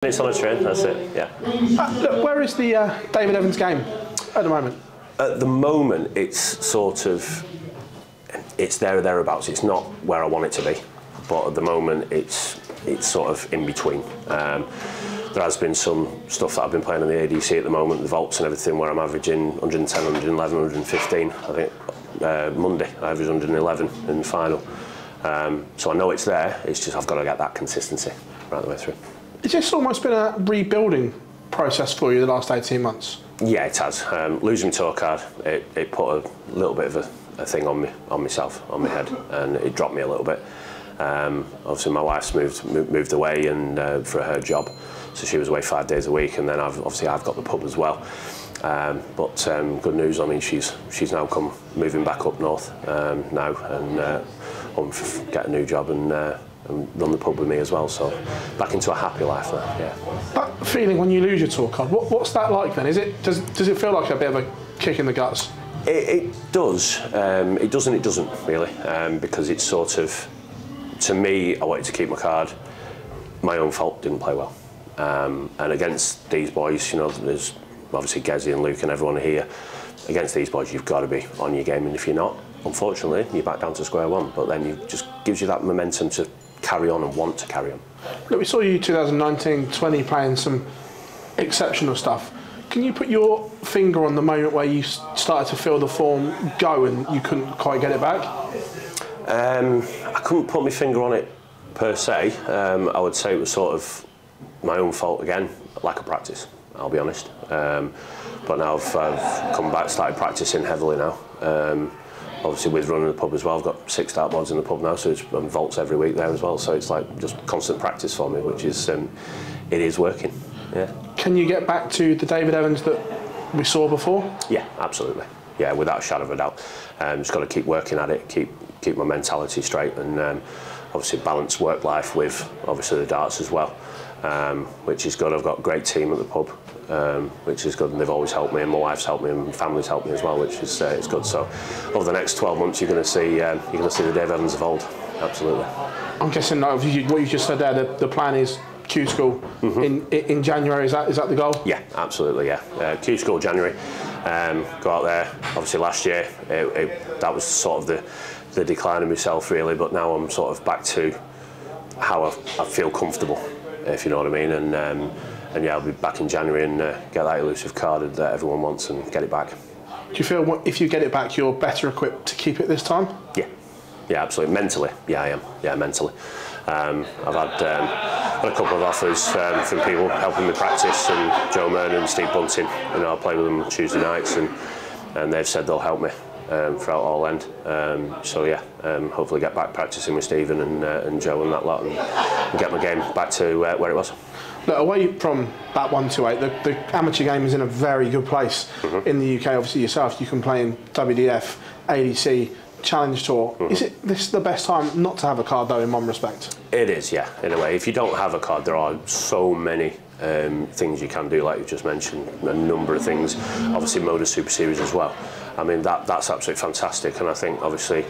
It's on a train, that's it, yeah. Look, where is the David Evans game at the moment? At the moment, it's sort of, it's there or thereabouts. It's not where I want it to be, but at the moment, it's sort of in between. There has been some stuff that I've been playing on the ADC at the moment, the vaults and everything, where I'm averaging 110, 111, 115. I think Monday I averaged 111 in the final. So I know it's there, it's just I've got to get that consistency right the way through. It's just almost been a rebuilding process for you the last 18 months. Yeah, it has. Losing my tour card, it put a little bit of a thing on me, on myself, on my head, and it dropped me a little bit. Obviously, my wife's moved away and for her job, so she was away 5 days a week, and then I've got the pub as well. But good news. I mean, she's now moving back up north now, and get a new job and run the pub with me as well, so back into a happy life now, yeah. That feeling when you lose your tour card, what's that like then? Does it feel like a bit of a kick in the guts? It does. It does and it doesn't, really, because it's sort of, to me, I wanted to keep my card. My own fault, didn't play well. And against these boys, you know, there's obviously Gezi and Luke and everyone here. Against these boys, you've got to be on your game, and if you're not, unfortunately, you're back down to square one. But then it just gives you that momentum to carry on and want to carry on. Look, we saw you 2019-20 playing some exceptional stuff. Can you put your finger on the moment where you started to feel the form go and you couldn't quite get it back? I couldn't put my finger on it per se. I would say it was sort of my own fault again, lack of practice, I'll be honest. But now I've come back, started practicing heavily now. Obviously with running the pub as well, I've got 6 dartboards in the pub now, so it's vaults every week there as well, so it's like just constant practice for me, which is, it is working, yeah. Can you get back to the David Evans that we saw before? Yeah, absolutely, yeah, without a shadow of a doubt. Just got to keep working at it, keep my mentality straight, and obviously balance work life with obviously the darts as well, which is good. I've got a great team at the pub, which is good, and they've always helped me, and my wife's helped me, and my family's helped me as well, which is it's good. So over the next 12 months, you're going to see the Dave Evans of old. Absolutely. I'm guessing what you just said there. The plan is Q School in January. Is that the goal? Yeah, absolutely. Yeah, Q School January. Go out there. Obviously, last year that was sort of the decline of myself really, but now I'm sort of back to how I feel comfortable, if you know what I mean, and yeah, I'll be back in January and get that elusive card that everyone wants and get it back. Do you feel if you get it back, you're better equipped to keep it this time? Yeah, yeah, absolutely. Mentally, yeah, I am. Yeah, mentally. I've had a couple of offers from people helping me practice, and Joe Murn and Steve Bunting. You know, I play with them on Tuesday nights, and they've said they'll help me throughout all end. So yeah, hopefully get back practicing with Stephen and Joe and that lot, and get my game back to where it was. Look, away from that 128, the amateur game is in a very good place in the UK. Obviously yourself, you can play in WDF, ADC, Challenge Tour. Is this the best time not to have a card though, in one respect? It is, yeah, in a way. If you don't have a card, there are so many things you can do, like you've just mentioned, a number of things. Obviously Modus Super Series as well. I mean, that's absolutely fantastic, and I think obviously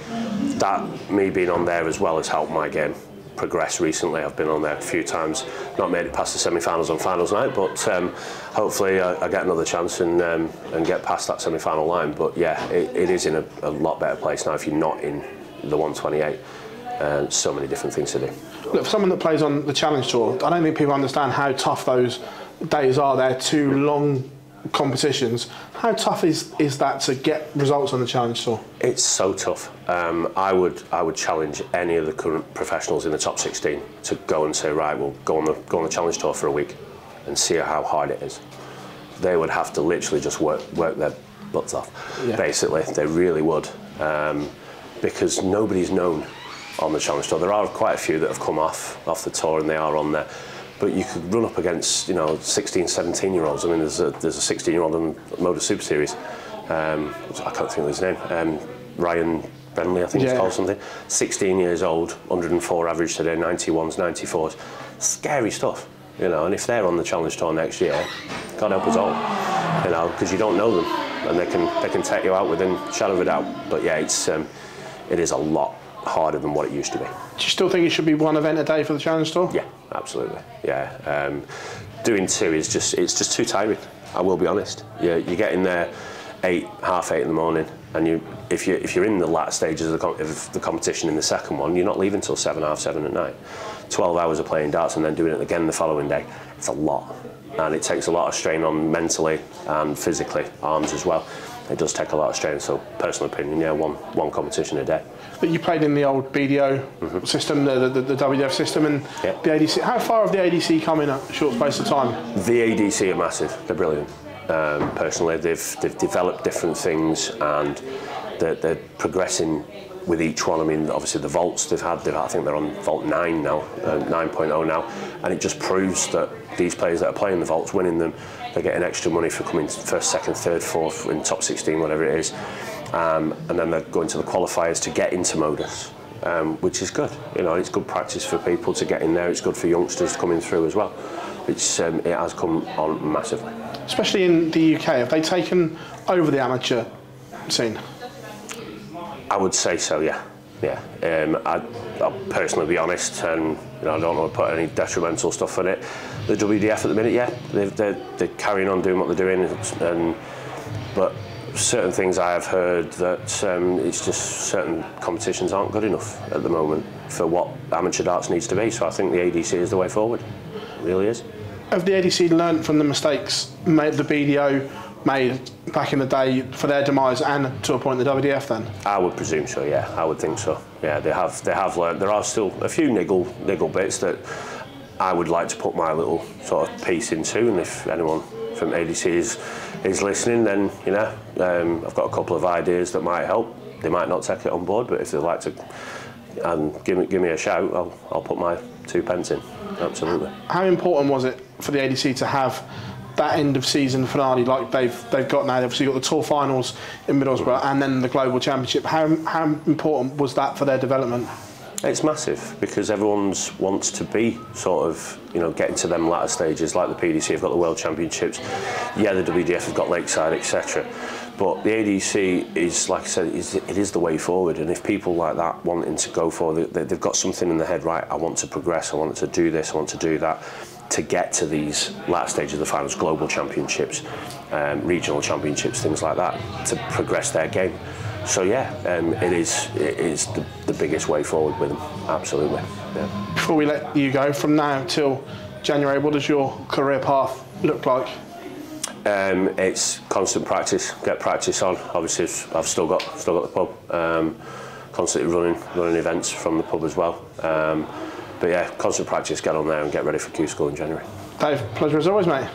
that me being on there as well has helped my game progress recently. I've been on there a few times, not made it past the semi-finals on finals night, but hopefully I get another chance and get past that semi-final line. But yeah, it is in a lot better place now if you're not in the 128. So many different things to do. Look, for someone that plays on the Challenge Tour, I don't think people understand how tough those days are. They're 2 long competitions. How tough is that to get results on the Challenge Tour? It's so tough. I would challenge any of the current professionals in the top 16 to go and say, right, we'll go on the Challenge Tour for a week and see how hard it is. They would have to literally just work their butts off, basically. They really would, because nobody's known on the Challenge Tour. There are quite a few that have come off the tour and they are on there. But you could run up against, you know, 16, 17-year-olds. I mean, there's a 16-year-old on Modus Super Series. I can't think of his name. Ryan Bentley, I think it's called something. 16 years old, 104 average today, 91s, 94s. Scary stuff, you know. And if they're on the Challenge Tour next year, God help us all, you know, because you don't know them, and they can take you out within a shadow of a doubt. But yeah, it is a lot harder than what it used to be. Do you still think it should be one event a day for the Challenge Tour? Yeah. absolutely. Yeah, doing 2 is it's just too tiring. I will be honest. You get in there 8, half 8 in the morning, and if you're in the latter stages of the competition in the second one, you're not leaving till 7, half 7 at night. 12 hours of playing darts and then doing it again the following day. It's a lot, and it takes a lot of strain on mentally and physically, arms as well. It does take a lot of strain. So, personal opinion, yeah, one competition a day. But you played in the old BDO system, the WDF system, and yeah. the ADC. How far have the ADC come in a short space of time? The ADC are massive. They're brilliant. Personally, they've developed different things, and they're progressing with each one. I mean, obviously the vaults they've had, I think they're on vault 9 now, 9.0 now, and it just proves that these players that are playing the vaults, winning them, they're getting extra money for coming first, second, third, fourth in top 16, whatever it is, and then they're going to the qualifiers to get into Modus, which is good. You know, it's good practice for people to get in there. It's good for youngsters coming through as well. It has come on massively. Especially in the UK, have they taken over the amateur scene? I would say so, yeah. Yeah. I'll personally be honest, and I don't want to put any detrimental stuff on it. The WDF at the minute, yeah, they're carrying on doing what they're doing, but certain things I have heard that it's just certain competitions aren't good enough at the moment for what amateur darts needs to be. So I think the ADC is the way forward. It really is. Have the ADC learnt from the mistakes made the BDO made back in the day for their demise, and to a point the WDF then? I would presume so, yeah. I would think so. Yeah, they have learnt. There are still a few niggle bits that I would like to put my little sort of piece into, and if anyone from ADC is listening, then I've got a couple of ideas that might help. They might not take it on board, but if they'd like to give me a shout, I'll put my 2 pence in. Absolutely. How important was it for the ADC to have that end of season finale like they've got now? They've obviously got the tour finals in Middlesbrough and then the Global Championship. How important was that for their development? It's massive, because everyone wants to be sort of, getting to them latter stages. Like the PDC have got the World Championships, yeah, the WDF have got Lakeside, etc. But the ADC is, like I said, it is the way forward. And if people like that wanting to go for they've got something in their head, right, I want to progress, I want to do this, I want to do that, to get to these latter stages of the finals, Global Championships, regional championships, things like that, to progress their game. So yeah, it is the biggest way forward with them, absolutely. Yeah. Before we let you go, from now till January, what does your career path look like? It's constant practice, get practice on. Obviously, I've still got the pub, constantly running events from the pub as well. But yeah, constant practice, get on there and get ready for Q School in January. Dave, pleasure as always, mate.